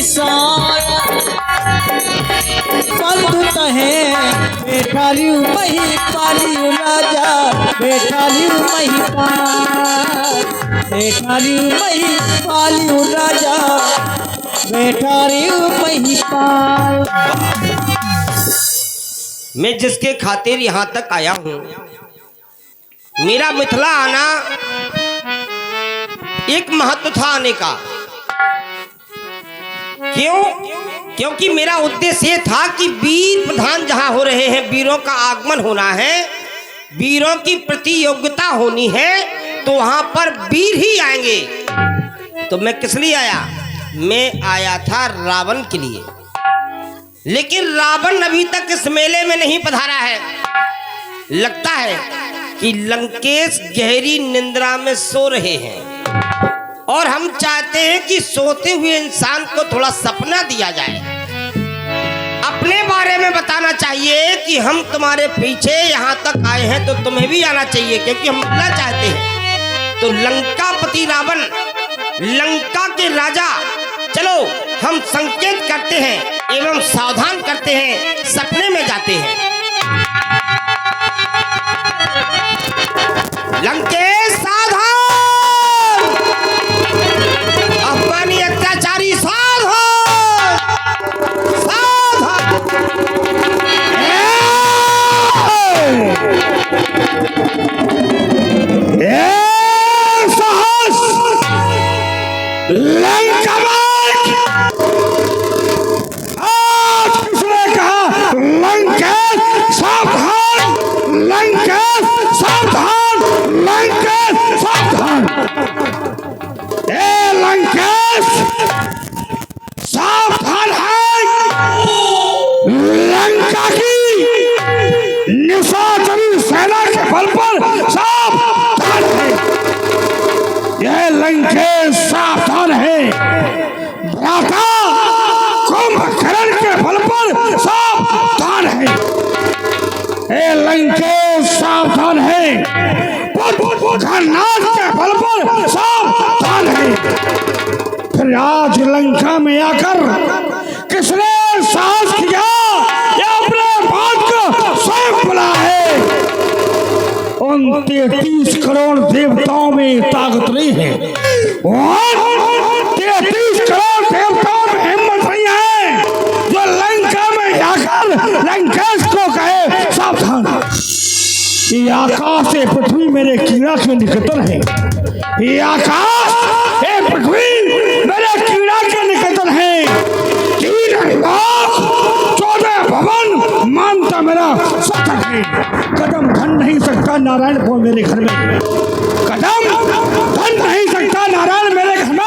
साया बंधु तहे बैठा लियू मही पालियू राजा बैठा लियू मही बैठा लियू मही पालियू राजा बैठा लियू मही पाल। मैं जिसके खातिर यहाँ तक आया हूँ, मेरा मिथिला आना एक महत्व था आने का। क्यों? क्योंकि मेरा उद्देश्य ये था कि वीर प्रधान जहाँ हो रहे हैं, वीरों का आगमन होना है, वीरों की प्रतियोगिता होनी है, तो वहाँ पर वीर ही आएंगे। तो मैं किस लिए आया? मैं आया था रावण के लिए, लेकिन रावण अभी तक इस मेले में नहीं पधारा है। लगता है कि लंकेश गहरी निंद्रा में सो रहे हैं, और हम चाहते हैं कि सोते हुए इंसान को थोड़ा सपना दिया जाए, अपने बारे में बताना चाहिए कि हम तुम्हारे पीछे यहाँ तक आए हैं तो तुम्हें भी आना चाहिए, क्योंकि हम मिलना चाहते हैं। तो लंकापति रावण, लंका के राजा, चलो हम संकेत करते हैं एवं सावधान करते हैं, सपने में जाते हैं। लंकेश सावधान, अफगानी अत्याचारी सावधान, सावधान। साहस लंका सावधान, लंकेश सावधान, लंकेश सावधान। ए लंकेश सावधान है, लंका की निशाचरी सेना के बल पर सावधान है। यह लंकेश सावधान है, भ्राता कुंभकर्ण के बल पर सावधान है। ए लंकेश सावधान है, घरनाथ के बल पर सावधान है। फिर आज लंका में आकर किसने साहस किया, या अपने बात को स्वयं बुला है। उन 33 करोड़ देवताओं में ताकत नहीं है, 33 करोड़ देवताओं में हिम्मत नहीं है जो लंका में आकर लंकेश को कहे सावधान। ये आकाश से पृथ्वी मेरे कीड़ा के निकटन है, ये आकाश ये पृथ्वी मेरे कीड़ा के निकटन है। 3 लाख 14 भवन मानता मेरा सत्य है। कदम धन नहीं सकता नारायण को मेरे घर में, कदम धन नहीं सकता नारायण मेरे घर में।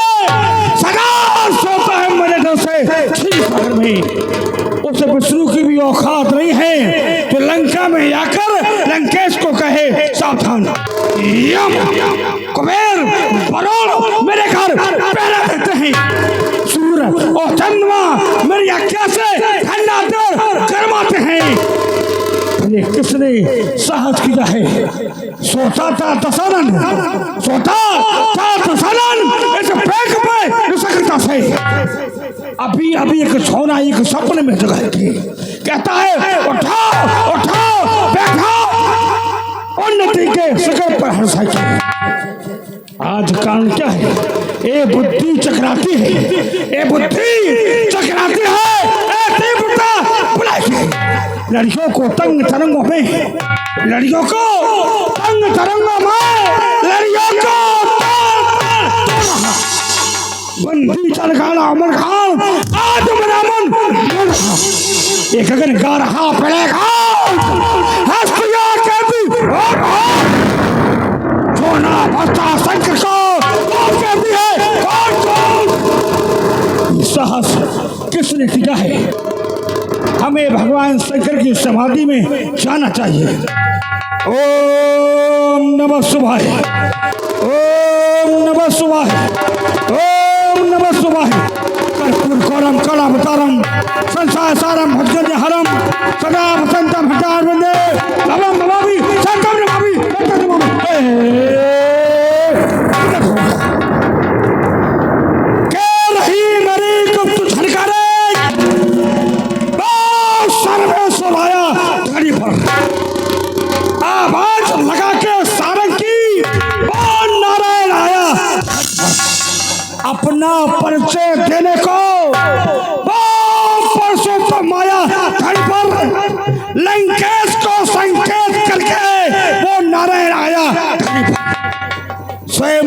सदा सोता है मेरे घर से क्षीर में। उसे विष्णु की भी औकात नहीं है तो लंका में आकर लंकेश को कहे सावधान। यम कुबेर वरुण मेरे घर पहरा देते हैं, सूरज और चंद्रमा मेरी आज्ञा से ठंडा देर गरमाते हैं। किसने साहस किया है? सोता था दशरन, सोता था दशरन इस पेट पे निसकता से। अभी अभी एक सोना एक सपने में जगाए थे, कहता है उठाओ उठाओ बैठो, उन्नति के शिखर पर हर्षाई। आज कारण क्या है? ए बुद्धि चकराती है, ए बुद्धि चकराती है। लड़कियों को तंग तरंगों में, लड़कियों को तंग तरंगों में, लड़कियों को बंदी चलगाना अमर खान आज मेरा मन एक अगर गा रहा पड़ेगा हस्तिया कहती सोना भस्ता शंकर को कहती है। साहस किसने किया है? हमें भगवान शंकर की समाधि में जाना चाहिए। ओम नमः शिवाय, ओम नमः शिवाय, ओम नमः शिवाय। कर्पूर गौरम कलावतारम संसार सारम भजन हरम सदा वसंतम हटार वंदे भवम भवामि शंकर नमामि शंकर नमामि। क्या रही मेरी गुप्त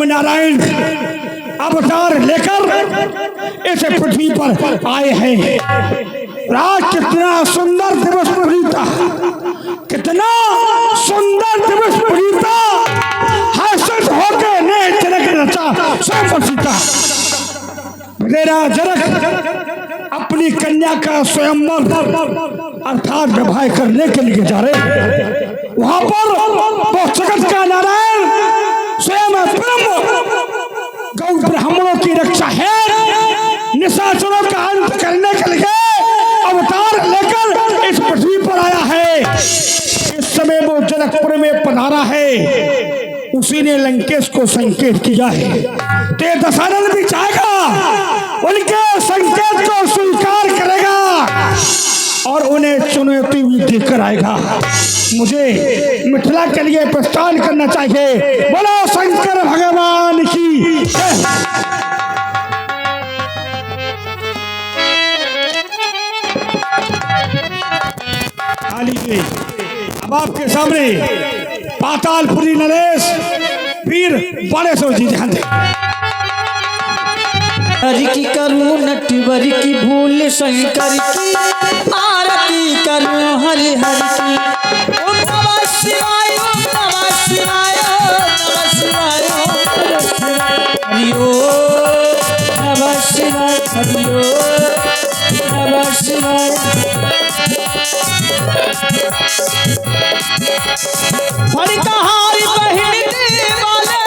नारायण अवतार लेकर इस पृथ्वी पर आए हैं। राज कितना सुंदर दिवस प्रीता, कितना सुंदर दिवस प्रीता, हर्षित होकर ने जनक रचा स्वयं पर सीता। मेरा जनक अपनी कन्या का स्वयंवर अर्थात विवाह करने के लिए जा रहे। वहां पर वो जगत का नारायण स्वयं ब्रह्म गौ ब्राह्मणों की रक्षा है, निशाचरों का अंत करने के लिए अवतार लेकर इस पृथ्वी पर आया है। इस समय वो जनकपुर में पधारा है, उसी ने लंकेश को संकेत किया है। ते दशरथ भी चाहेगा, उनके संकेत को स्वीकार करेगा और उन्हें चुनौती भी देकर आएगा। मुझे मिथिला के लिए प्रस्थान करना चाहिए। बोलो शंकर भगवान की जय। अब आपके सामने पातालपुरी नरेश वीर बालेश्वर जी ध्यान दें। हरि की करूं नटवर की भूल शंकर की आरती करूं हरि हरि की। ओम नमः शिवाय ओम नमः शिवाय नमः शिवाय हरि ओम नमः शिवाय हरि ओम नमः शिवाय। हरि कहारी बहिन दे वाले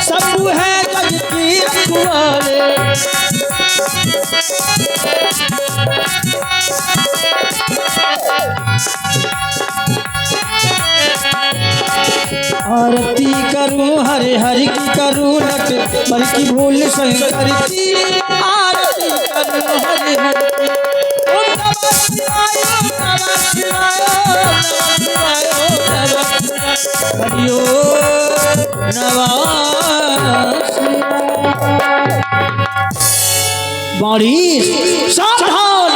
शंभु है जग की रखवाले। आरती करूं हरि हरि की करूं नट बल्कि भूल शंकर की आरती करूं हरि हरि की। ओम नमः शिवाय ओम नमः शिवाय नमः शिवाय नमः शिवाय हरि ओम नमः शिवाय। बारिश सावधान,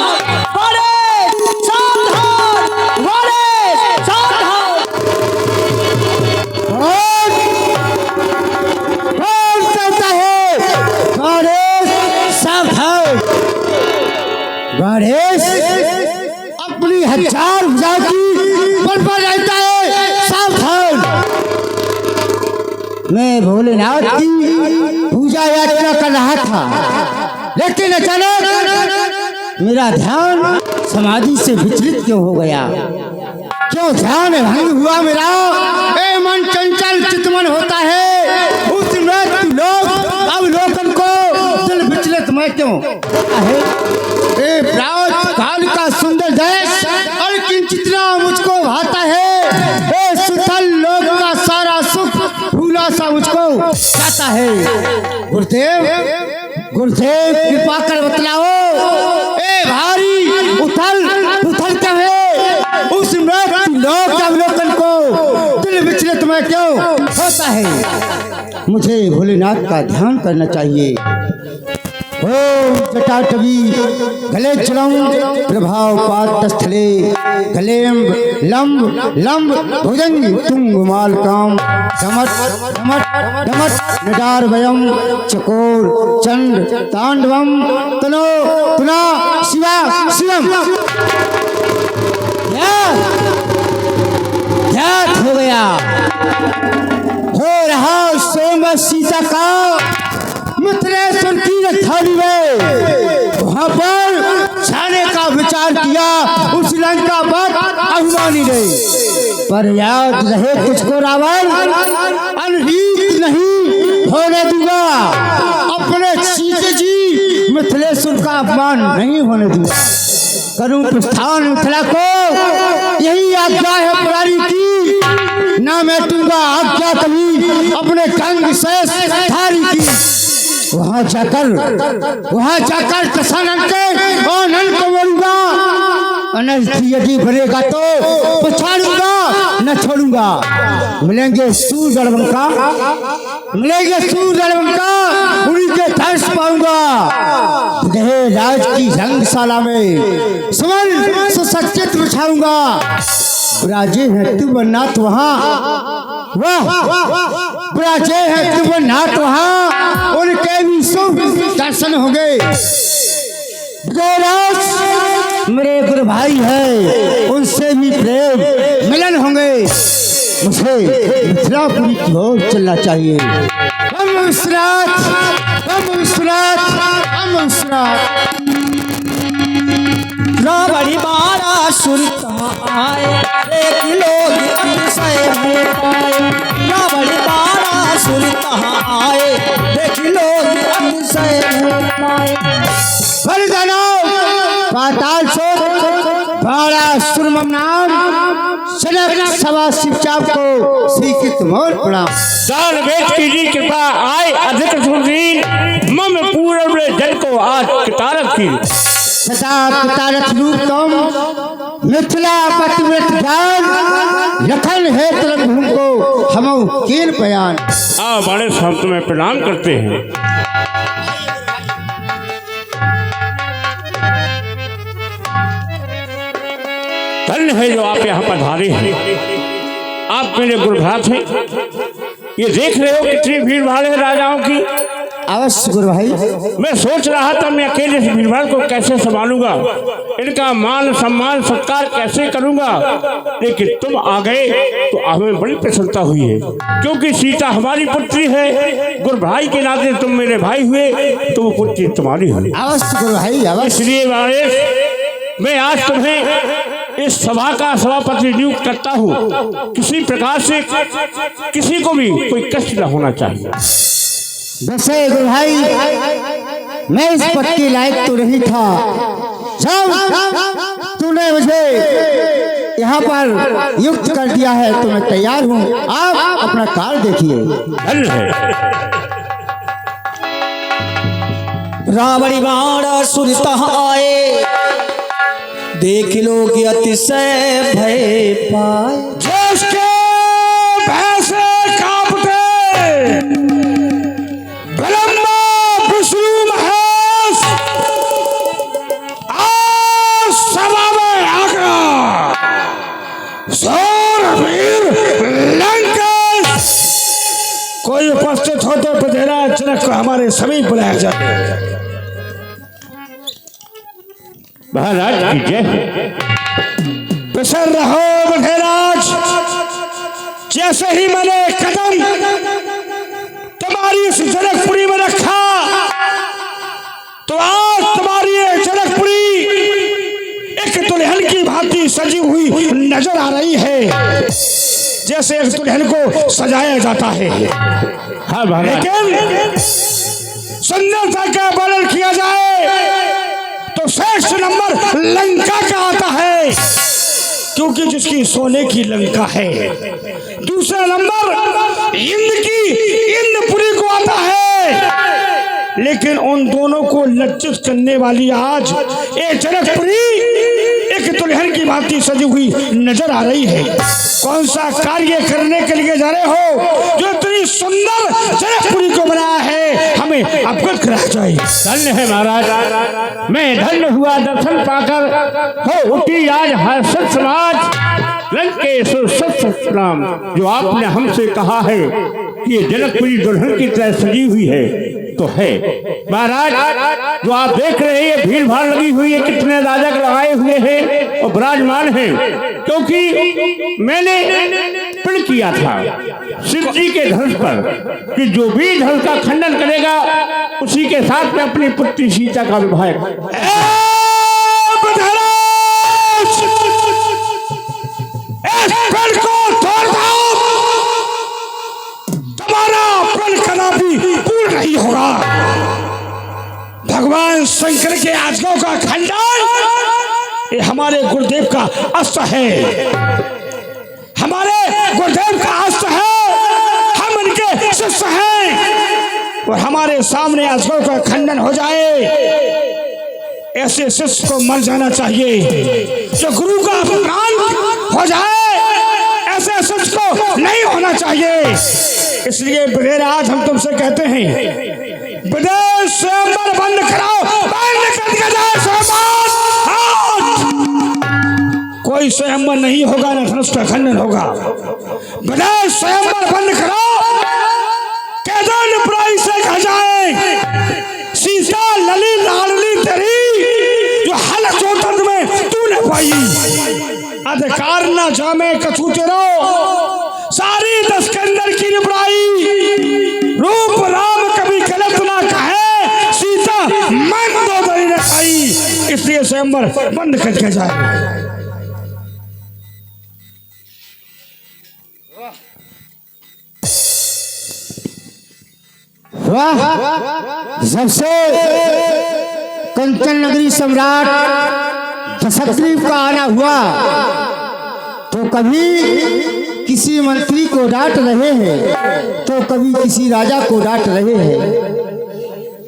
बारिश सावधान, बारिश सावधान। कौन चलता है? बारिश सावधान। बारिश अपनी हजार भुजा की बल पर रहता है, सावधान। मैं भोलेनाथ की पूजा यात्रा कर रहा था, लेकिन अचानक मेरा ध्यान समाधि से विचलित क्यों हो गया? क्यों ध्यान भंग हुआ मेरा? ए मन चंचल चितमन होता है, उस मृत्यु लोक अवलोकन को दिल विचलित मैं क्यों होता है? ए प्रात काल का सुंदर देश और किंचित मुझको भाता है। ए सुतल लोक का सारा सुख भूला सा मुझको जाता है। गुरुदेव गुरुदेव कृपा कर बतलाओ, ए भारी उथल उथल क्यों है? उस मृत्यु लोक अवलोकन को दिल विचलित में क्यों होता है? मुझे भोलेनाथ का ध्यान करना चाहिए। ओम जटाटवी गले चलम प्रभाव पातस्थले गलेम लंब लंब भुजंग तुंगमाल काम धमट धमट धमट निडार वयम चकोर चंड तांडवम तनो तुना शिवा शिवम। ध्यान हो गया, हो रहा स्वयं सीता का मिथिलेश्वर की रथारी में। वहां पर छाने का विचार किया उस लंका पर अभिमानी ने, पर याद रहे तुझको रावण अनहीत नहीं होने दूंगा। अपने सीते जी मिथिलेश्वर का अपमान नहीं होने दूंगा। करूं प्रस्थान मिथिला को, यही आज्ञा है पुरानी की। ना मैं दूंगा आज्ञा कभी अपने कंग शेष धारी की। वहां जाकर दशानन के और नन को बोलूंगा, अनर्थ यदि बनेगा तो पछाड़ूंगा न छोड़ूंगा। मिलेंगे सूर दड़बंका, मिलेंगे सूर दड़बंका, उन्हीं के दर्श पाऊंगा। राज की रंगशाला में सुमन सुसज्जित बिछाऊंगा। राजे हैं तुम नाथ वहाँ, वाह राजे हैं तुम नाथ वहाँ, उनके भी शुभ दर्शन हो गए। मेरे गुरु भाई है, उनसे भी प्रेम मिलन होंगे। मुझे मिथिलापुरी की ओर चलना चाहिए। हम विश्वनाथ, हम विश्वनाथ, हम विश्वनाथ। बड़ी बारा सुरता आए, एक लोग अतिशय में पाए। बड़ी बारा सुरता आए, एक लोग अतिशय में पाए। बलिदानो पाताल छोड़ बड़ा सुरमम नाम सनक सभा शिवचाप को श्रीकृत मोर प्रणाम। दान वेद की जी कृपा आए अधिक सुदीन, मम पूर्ण जन को आज कितारत की। सदा कितारत रूप तुम, मिथिला पतिव्रत जान, लखन है तरफ को हम केन बयान। बड़े संत में प्रणाम करते हैं। धन्य है जो आप यहाँ पधारे हैं। आप मेरे गुरुभ्रात हैं। ये देख रहे हो कितनी भीड़ भाड़ है राजाओं की। अवश्य गुरु भाई। मैं सोच रहा था मैं अकेले इस भीड़ भाड़ को कैसे संभालूंगा, इनका मान सम्मान सत्कार कैसे करूंगा, लेकिन तुम आ गए तो हमें बड़ी प्रसन्नता हुई है, क्योंकि सीता हमारी पुत्री है। गुरु भाई के नाते तुम मेरे भाई हुए तो वो पुत्री तुम्हारी हुई। अवश्य गुरु भाई अवश्य। इसलिए मैं आज तुम्हें इस सभा का सभापति नियुक्त करता हूँ। किसी प्रकार से किसी को भी कोई कष्ट न होना चाहिए। वैसे गुरु भाई मैं इस पद के लायक तो नहीं था, जब तूने मुझे यहाँ पर युक्त कर दिया है तो मैं तैयार हूँ। आप अपना कार्य देखिए। रावड़ी बाड़ा सुरता आए, देख लो कि अतिशय भय पाए। जिसके भैंसे कांपते ब्रह्मा विष्णु महेश आज सभा में आकर सौरवीर लंकेश कोई उपस्थित हो तो बधेरा जनक को हमारे समीप बुलाया जाए। महाराज की जय। प्रसन्न रहो बधेराज। जैसे ही मैंने कदम तुम्हारी इस जनकपुरी में रखा तो आज तुम्हारी ये जनकपुरी एक दुल्हन की भांति सजी हुई नजर आ रही है, जैसे एक दुल्हन को सजाया जाता है। हाँ लेकिन सुंदरता का वर्णन किया जाए तो श्रेष्ठ नंबर लंका का आता है, क्योंकि जिसकी सोने की लंका है। दूसरा नंबर इंद्रपुरी को आता है, लेकिन उन दोनों को लज्जित करने वाली आज एक जनकपुरी एक दुल्हन की भांति सजी हुई नजर आ रही है। कौन सा कार्य करने के लिए जा रहे हो जो इतनी सुंदर जनकपुरी को बनाया है, हमें अवगत कराया जाए। धन्य है महाराज, मैं धन्य हुआ दर्शन पाकर हो उठी आज हर्षित समाज। लंकेश्वर सत्सलाम, जो आपने हमसे कहा है कि ये जनकपुरी दुल्हन की तरह सजी हुई है तो है। महाराज जो आप देख रहे हैं ये भीड़ भाड़ लगी हुई है, कितने राजक लगाए हुए हैं और विराजमान हैं, क्योंकि मैंने प्रण किया था शिव जी के धनुष पर कि जो भी धनुष का खंडन करेगा उसी के साथ में अपनी पुत्री सीता का विवाह। नहीं होगा। भगवान शंकर के आज्ञा का खंडन ये हमारे गुरुदेव का अस्त्र है, हमारे गुरुदेव का अस्त्र है। हम इनके शिष्य हैं और हमारे सामने आज्ञा का खंडन हो जाए, ऐसे शिष्य को मर जाना चाहिए। जो गुरु का अपमान हो जाए ऐसे शिष्य को नहीं होना चाहिए। इसलिए बधेरा आज हम तुमसे कहते हैं विदेश स्वयंवर बंद कराओ, बंद कर दिया जाए स्वयंवर। कोई कोई स्वयंवर नहीं होगा, न धनुष का खंडन होगा। बजाय स्वयंवर बंद करो, केदार प्राई से कह जाए सीता लली लाडली तेरी जो हल चोटत में तू न पाई। अधिकार न जामे कछु तेरो सारी दस के अंदर की निपराई। रूप राम कभी गलत ना कहे, सीता मन दो दरी न खाई। इसलिए स्वयंवर बंद करके जाए। वाह, जब से कंचन नगरी सम्राट दशग्रीव का आना हुआ तो कभी किसी मंत्री को डांट रहे हैं तो कभी किसी राजा को डांट रहे हैं।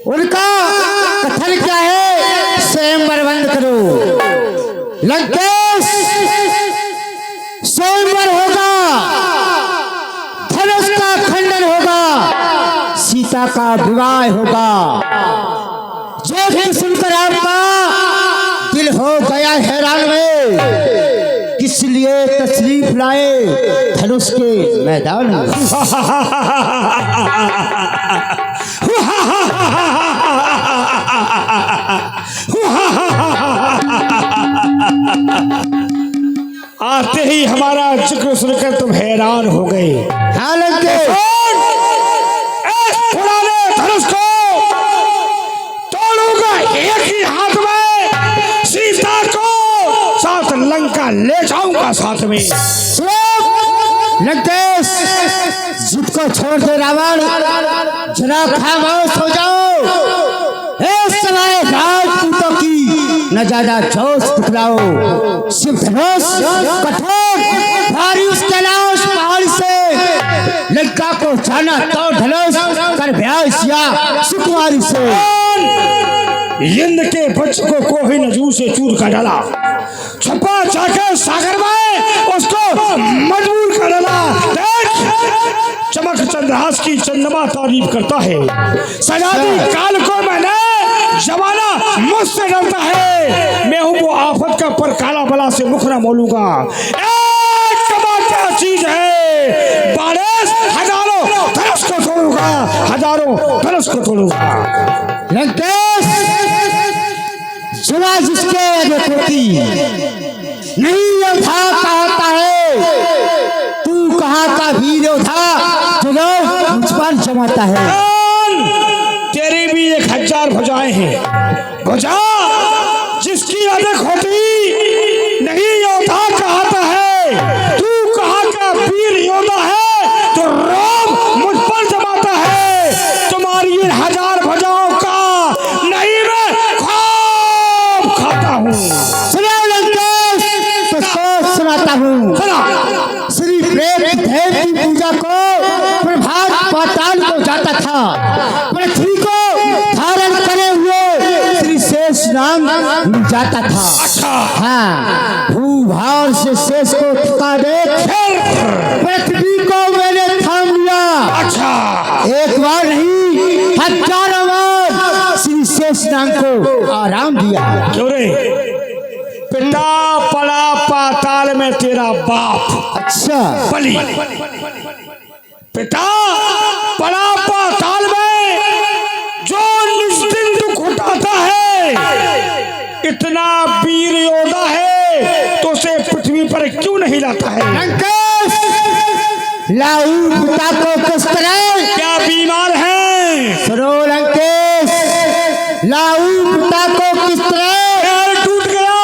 उनका कथन क्या है? स्वयंवर बंद करो, लंकेश स्वयंवर होगा, धनुष का खंडन होगा, सीता का विवाह होगा। जो भी सुनकर आपका दिल हो गया हैरान में, किस लिए तशरीफ लाए धनुष के मैदान में। आते ही हमारा जिक्र सुनकर तुम हैरान हो गए। हालांकि धनुष को तोड़ूंगा एक ही हाथ में, सीता को साथ लंका ले जाऊंगा साथ में। लंकेश, जिद को छोड़ दे रावण, जरा खामोश हो जाओ। समय राजपूतों की न ज्यादा जोश दिखलाओ। शिव धनुष कठोर भारी उस कैलाश पहाड़ से लंका को जाना तो धनुष कर ब्याह सुकुमारी से। इंद्र के वज्र को कोही नजू से चूर कर डाला, छपा जाकर सागर में उसको मजबूर कर डाला। देख चमक चंद्रहास की चंद्रमा तारीफ करता है, सजादी काल को मैंने जमाना मुझसे डरता है। मैं हूँ वो आफत का पर काला बला से मुख न मोलूंगा। एक कमाल क्या चीज है, बारिश हजारों धनुष को तोड़ूंगा, हजारों धनुष को तोड़ूंगा। लंकेश, जुआ जिसके अधिक होती नहीं योद्धा कहता है, तू कहाँ का वीर योद्धा जो लोग मुझ पर जमाता है। तेरी भी 1000 भुजाएं हैं, भुजा जिसकी अधिक होती नहीं योद्धा कहता है। तू कहाँ का वीर योद्धा है तो रोब मुझ पर जमाता है। तुम्हारी इन 1000 भुजाओं का नहीं मैं ख्वाब खाता हूँ। सुना लंकेश, तो सोच सुनाता हूँ। श्री प्रेम देव की पूजा को प्रभात पाताल को जाता था, पृथ्वी को धारण करे हुए श्री शेष नाम मिल जाता था। अच्छा हाँ, भूभार से शेष को थका दे पृथ्वी को मैंने थाम लिया। अच्छा, एक बार नहीं 1000 बार श्री शेष नाम को आराम दिया। क्यों रे? पिता पड़ा पाताल में तेरा बाप अच्छा, बलि, पिता पड़ा पाताल में जो निस्दिन दुख उठाता है। इतना वीर योद्धा है तो उसे पृथ्वी पर क्यों नहीं लाता है? लंकेश, लाऊ पिता को किस तरह क्या बीमार है? सुनो लंकेश, लाऊ पिता को किस तरह पैर टूट गया,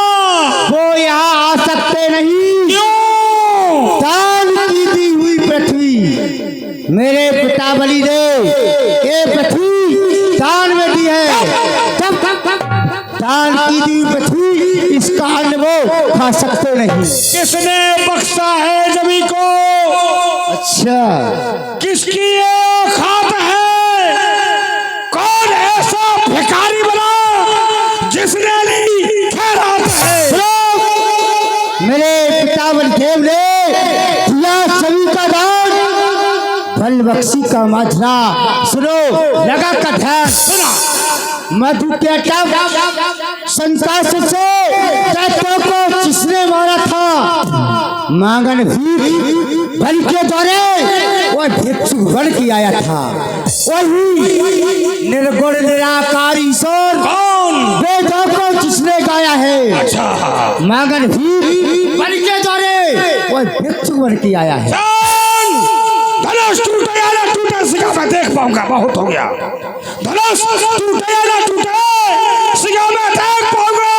वो यहाँ आ सकते नहीं। क्यों? दान की दी हुई पृथ्वी मेरे पिता बलि ने ये पृथ्वी दान में दी है। तब दान की दी पृथ्वी इसका अन्न वो खा सकते नहीं। किसने बख्शा है जमी को? अच्छा, किसकी ये औकात है? कौन ऐसा भिखारी बना जिसने ली खैरात है? मेरे पिता बलदेव ने दिया सभी का दान, बल बख्शी का माजरा सुनो, लगा का ध्यान सुना। मधु के टब संकाश से दैत्यों को किसने मारा था? मांगन भीख बन के दौरे वह भिक्षुक बन के आया था। वही निर्गुण निराकार ईश्वर कौन? वेदों को किसने गाया है? अच्छा, मांगन भीख बन के दौरे वह भिक्षुक बन के आया है। धनुष टूटे या ना टूटे सिगा मैं देख पाऊंगा, बहुत हो गया। धनुष टूटे या ना टूटे सिगा मैं देख पाऊंगा।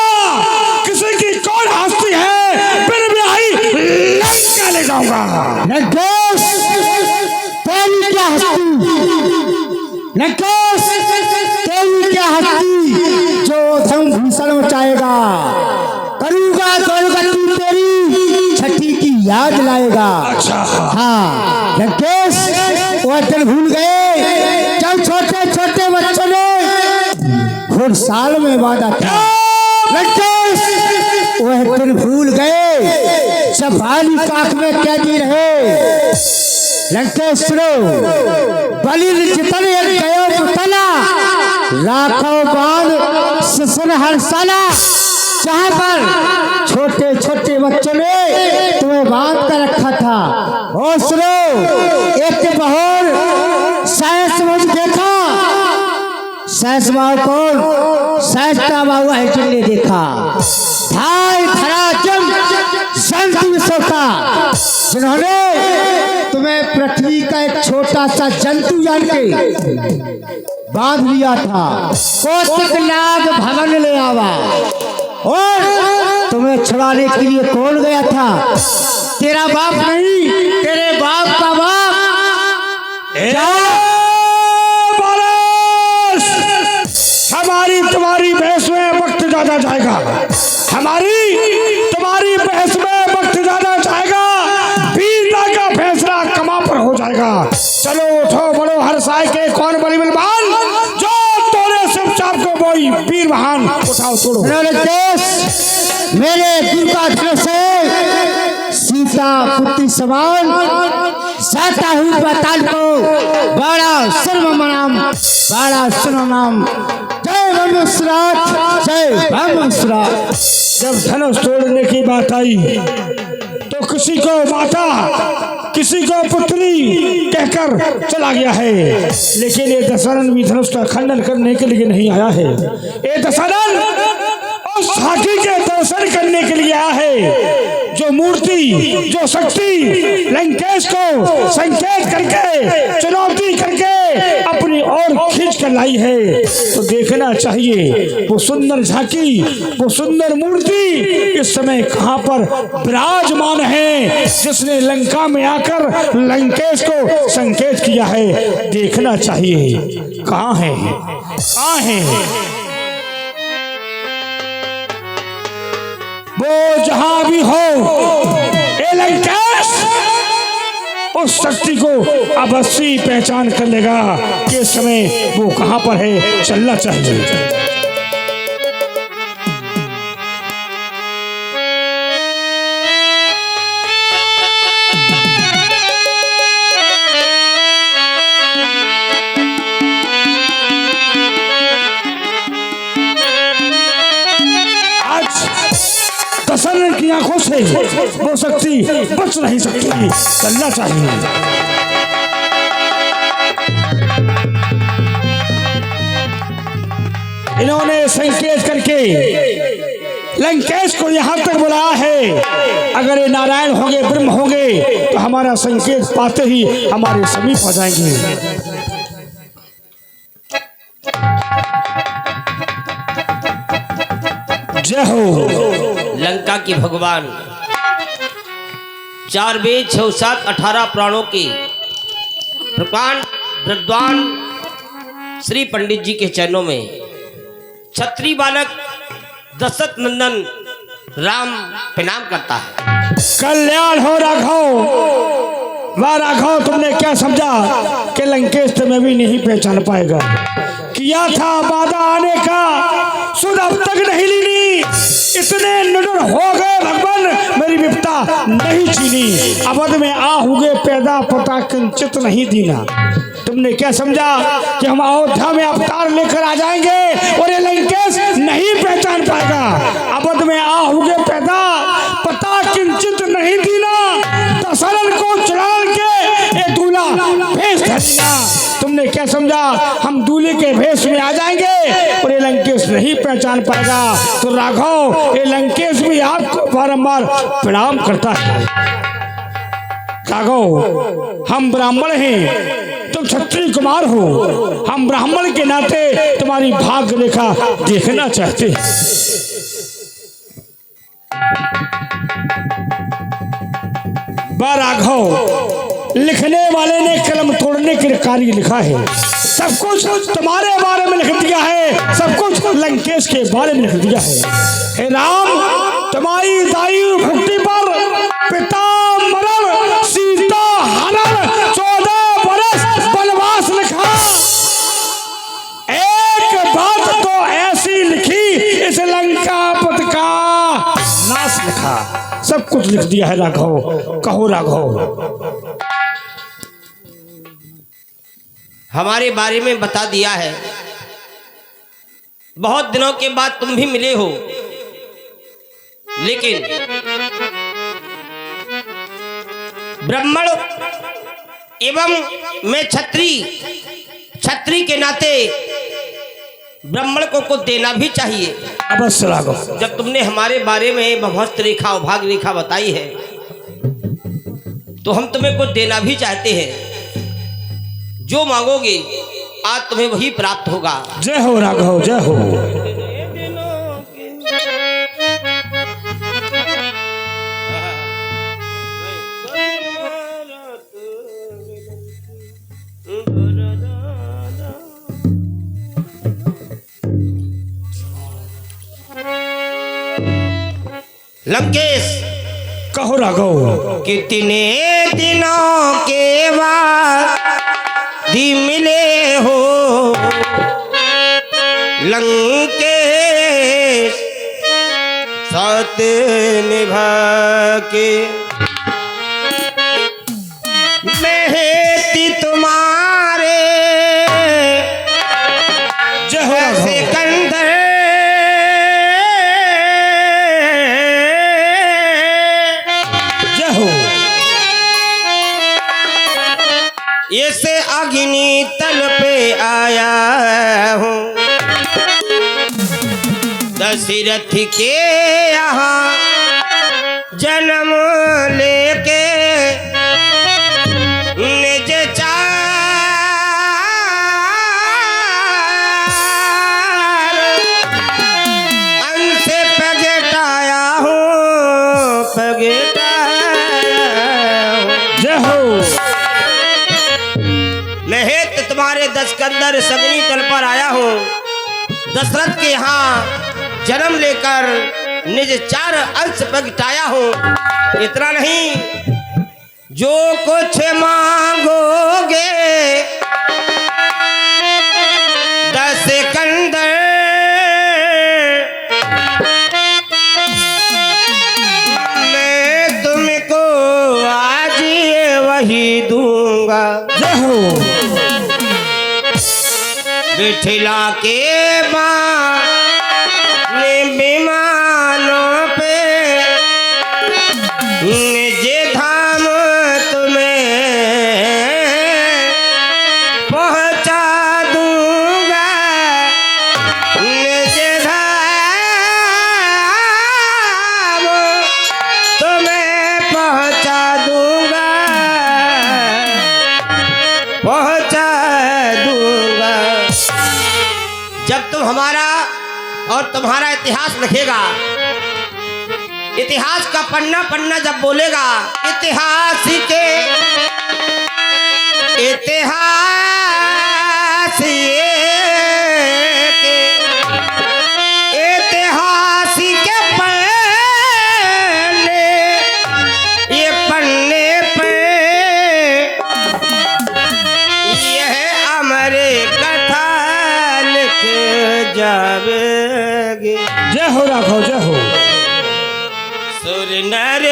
किसी की कौन हस्ती है बिन ब्याही लंका ले जाऊंगा। लंकेश तेरी क्या हस्ती? लंकेश तेरी क्या हस्ती जो धम भूषण मचाएगा? करूंगा दुर्गति तेरी छठी की याद लाएगा। अच्छा, हाँ लंकेश वह दिन भूल गए जब छोटे छोटे बच्चों ने घुड़साल में बांधा था। लंकेश वह दिन भूल गए जब बाली काख में कैदी रहे। लंकेश सुनो, बलि जितन गयो पुतना लाखों बाण ससन हर साला। जहाँ पर छोटे छोटे बच्चों ने तुम्हें बांध कर रखा था। और सुनो, एक बहर साइंस में देखा, साइंस बाबू कौन? साइंसता बाबू आइटन ने देखा। भाई धराजम संत विश्वता जिन्होंने तुम्हें पृथ्वी का एक छोटा सा जंतु जान के बांध लिया था। कौतिक नाग भवन ले आवा और तुम्हें छुड़ाने के लिए कौन गया था? तेरा बाप नहीं, तेरे बाप का बाप। हमारी तुम्हारी बहस में वक्त ज्यादा जाएगा। हमारी तुम्हारी बहस में वक्त ज्यादा जाएगा। वीरता का फैसला कमा पर हो जाएगा। चलो उठो, बड़ो हर साय के कौन बड़ी बलवान जो तोड़े शिवचाप को बोई वीर महान। उठाओ तोड़ो। मेरे गुरु का धनुष से सीता पुत्री समान जाता हुई पाताल को बड़ा सर्वनाम, बड़ा सर्वनाम। जय वंशराज, जय वंशराज। जब धनुष तोड़ने की बात आई तो किसी को माता किसी को पुत्री कहकर चला गया है, लेकिन ये दशरथ भी धनुष का खंडन करने के लिए नहीं आया है। ये दशरथ उस साकी के दर्शन करने के लिए आया है जो मूर्ति, जो शक्ति लंकेश को संकेत करके, चुनौती करके अपनी ओर खींच कर लाई है। तो देखना चाहिए वो सुंदर झांकी, वो सुंदर मूर्ति इस समय कहां पर विराजमान है, जिसने लंका में आकर लंकेश को संकेत किया है। देखना चाहिए कहां है, कहां है वो। जहां भी हो ए लंकेश, उस शक्ति को अवश्य पहचान कर लेगा कि इस समय वो कहां पर है। चलना चाहिए। दशरथ की आंखों से वो शक्ति बच नहीं सकती। चलना चाहिए। इन्होंने संकेत करके लंकेश को यहां तक बुलाया है। अगर ये नारायण होंगे, ब्रह्म होंगे तो हमारा संकेत पाते ही हमारे समीप आ जाएंगे। जय हो लंका के भगवान, 4 वेद 6 7 18 प्राणों के भगवान विद्वान श्री पंडित जी के चरणों में क्षत्रिय बालक दशरथ नंदन राम प्रणाम करता है। कल्याण हो राघव। वाह राघव, तुमने क्या समझा कि लंकेश तुम्हें भी नहीं पहचान पाएगा? किया था वादा आने का, सुध अब तक नहीं ली। इतने निडर हो गए भगवान, मेरी विपदा नहीं चीनी, अवध में आहुगे पैदा पता किंचित नहीं दीना। तुमने क्या समझा कि हम अयोध्या में अवतार लेकर आ जाएंगे और ये लंकेश नहीं पहचान पाएगा? अवध में आहुगे पैदा पता किंचित नहीं दीना, दशरथ को चढ़ान के ये दूल्हा भेष धरना। तुमने क्या समझा हम दूल्हे के भेष में आ जाएंगे और ये लंकेश नहीं पहचान पाएगा? तो राघव, ये लंकेश भी आपको बारंबार प्रणाम करता है। राघव, हम ब्राह्मण हैं, तुम क्षत्रिय कुमार हो, हम ब्राह्मण के नाते तुम्हारी भाग्य रेखा देखना चाहते हैं। राघव, लिखने वाले ने कलम तोड़ने के कार्य लिखा है, सब कुछ तुम्हारे बारे में लिख दिया है, सब कुछ लंकेश के बारे में लिख दिया है। हे राम, तुम्हारी दाई भक्ति पर पिता मरण, सीता हरण, 14 बरस वनवास लिखा। एक बात तो ऐसी लिखी, इस लंकापति का नाश लिखा। सब कुछ लिख दिया है राघव। कहो राघव। हमारे बारे में बता दिया है। बहुत दिनों के बाद तुम भी मिले हो, लेकिन ब्राह्मण एवं मैं क्षत्रिय के नाते ब्राह्मण को कुछ देना भी चाहिए। अवश्य राघव। जब तुमने हमारे बारे में भवस्त रेखा और भाग रेखा बताई है, तो हम तुम्हें कुछ देना भी चाहते हैं। जो मांगोगे आज तुम्हें वही प्राप्त होगा। जय हो राघव, जय हो। लंकेश, कहो राघव। कितने दिनों के बाद मिले हो लंकेश, साथ निभा के मेहती तुम्हारे सिकंदर, ऐसे अग्नि तल पे आया हूँ दशरथ के यहाँ जन्म लेके, निज चार अंश पगटाया हूँ, जय हो। महेत तुम्हारे दशकंदर सगनी तल पर आया हूँ, दशरथ के यहाँ जन्म लेकर निज 4 अंश प्रगटाया हूँ। इतना नहीं, जो कुछ मांगोगे दशकंदर, मैं तुमको आज वही दूंगा। जय हो। बिठला के विमानों पे निज धाम तुम्हें पहुंचा दूंगा, निज धाम तुम्हें पहुंचा दूंगा, पहुंचा दूंगा। जब तुम हमारा और तुम्हारा इतिहास लिखेगा, इतिहास का पन्ना पन्ना जब बोलेगा, इतिहास के इतिहास के पन्ने, ये पन्ने पे यह अमर कथा लिख जावेगी। जय हो राघव, जय हो। सुर नर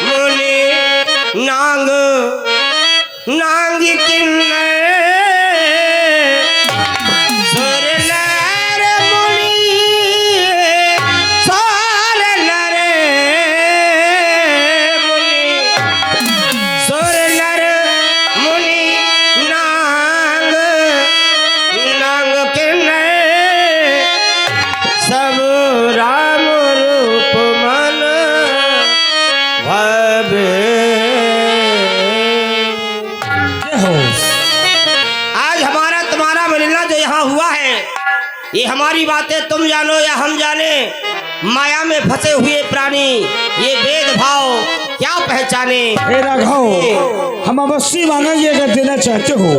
मुनि नांग नांग किन्नर सुर नर मुनि सार नर मुनि सुर नर मुनि नांग नांग किन्नर सब राम रूप मन भवे। आज हमारा तुम्हारा मिलना जो यहाँ हुआ है, ये हमारी बातें तुम जानो या हम जाने, माया में फंसे हुए प्राणी ये भेदभाव क्या पहचाने। हे राघव, हम अवश्य मांगेंगे, अगर देना चाहते हो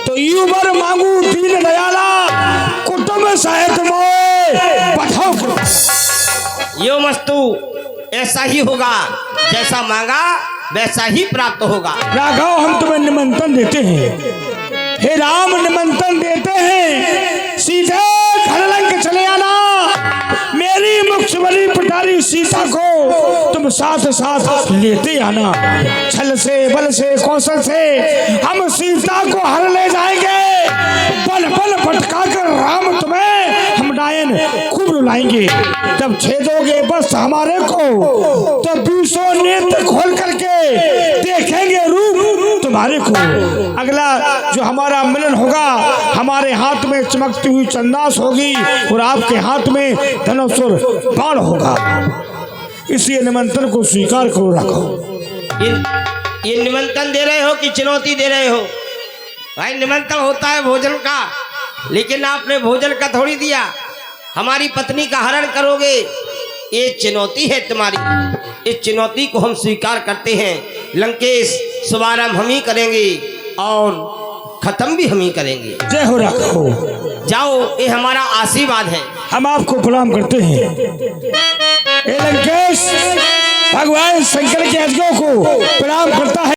तो यूं वर मांगू दीन दयाला, कुटुंब सहित मोए पठाओ। यो मस्तु ऐसा ही होगा, जैसा मांगा वैसा ही प्राप्त होगा। राघव, हम तुम्हें निमंत्रण देते हैं, हे राम निमंत्रण देते हैं, सीधे घर लंक चले आना। मेरी मुख्यमरी पिटारी सीता को तुम साथ साथ लेते आना। छल से बल से कौशल से हम सीता को हर ले जाएंगे। बल बल भटका कर राम तुम्हें हम डायन खूब रुलाएंगे। जब छेदोगे बस हमारे को तो 200 नेत्र खोल करके देखेंगे रूप तुम्हारे को। अगला जो हमारा मिलन होगा, हमारे हाथ में चमकती हुई चंदास होगी और आपके हाथ में धनुष और बाण होगा। इसलिए निमंत्रण को स्वीकार करो राघव। ये निमंत्रण दे रहे हो कि चुनौती दे रहे हो? भाई निमंत्रण होता है भोजन का, लेकिन आपने भोजन का थोड़ी दिया। हमारी पत्नी का हरण करोगे, ये चुनौती है तुम्हारी। इस चुनौती को हम स्वीकार करते हैं। लंकेश शुभारंभ हम ही करेंगे और खत्म भी हम ही करेंगे। जय हो राघव। जाओ, ये हमारा आशीर्वाद है। हम आपको प्रणाम करते हैं। हे लंकेश, भगवान शंकर के यज्ञों को प्रणाम करता है।